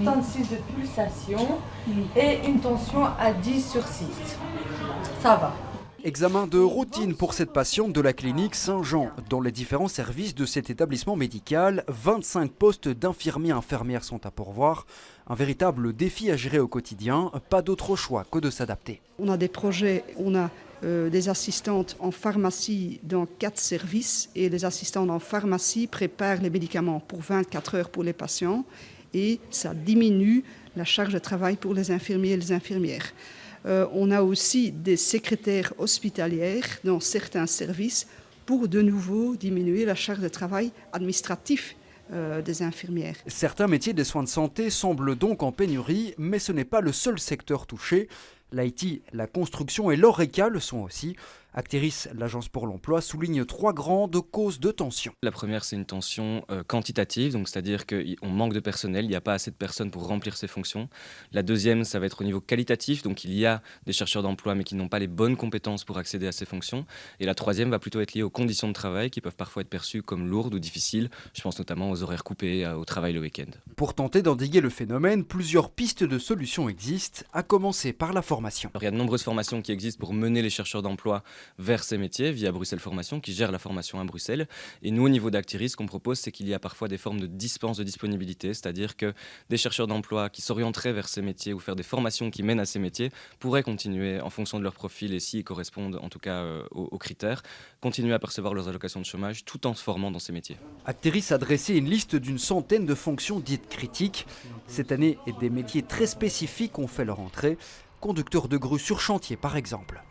76 de pulsation et une tension à 10 sur 6. Ça va. Examen de routine pour cette patiente de la clinique Saint-Jean. Dans les différents services de cet établissement médical, 25 postes d'infirmiers et infirmières sont à pourvoir. Un véritable défi à gérer au quotidien, pas d'autre choix que de s'adapter. On a des projets, on a des assistantes en pharmacie dans 4 services et les assistantes en pharmacie préparent les médicaments pour 24 heures pour les patients et ça diminue la charge de travail pour les infirmiers et les infirmières. On a aussi des secrétaires hospitalières dans certains services pour de nouveau diminuer la charge de travail administratif des infirmières. Certains métiers des soins de santé semblent donc en pénurie, mais ce n'est pas le seul secteur touché. L'IT, la construction et l'ORECA le sont aussi. Acteris, l'agence pour l'emploi, souligne 3 grandes causes de tension. La première, c'est une tension quantitative, donc c'est-à-dire qu'on manque de personnel, il n'y a pas assez de personnes pour remplir ces fonctions. La deuxième, ça va être au niveau qualitatif, donc il y a des chercheurs d'emploi mais qui n'ont pas les bonnes compétences pour accéder à ces fonctions. Et la troisième va plutôt être liée aux conditions de travail qui peuvent parfois être perçues comme lourdes ou difficiles. Je pense notamment aux horaires coupés, au travail le week-end. Pour tenter d'endiguer le phénomène, plusieurs pistes de solutions existent, à commencer par la formation. Alors, il y a de nombreuses formations qui existent pour mener les chercheurs d'emploi vers ces métiers via Bruxelles Formation qui gère la formation à Bruxelles. Et nous, au niveau d'Acteris, ce qu'on propose, c'est qu'il y a parfois des formes de dispense de disponibilité, c'est-à-dire que des chercheurs d'emploi qui s'orienteraient vers ces métiers ou faire des formations qui mènent à ces métiers pourraient continuer en fonction de leur profil et s'ils correspondent en tout cas aux critères, continuer à percevoir leurs allocations de chômage tout en se formant dans ces métiers. Acteris a dressé une liste d'une centaine de fonctions dites critiques. Cette année, des métiers très spécifiques ont fait leur entrée. Conducteur de grue sur chantier par exemple.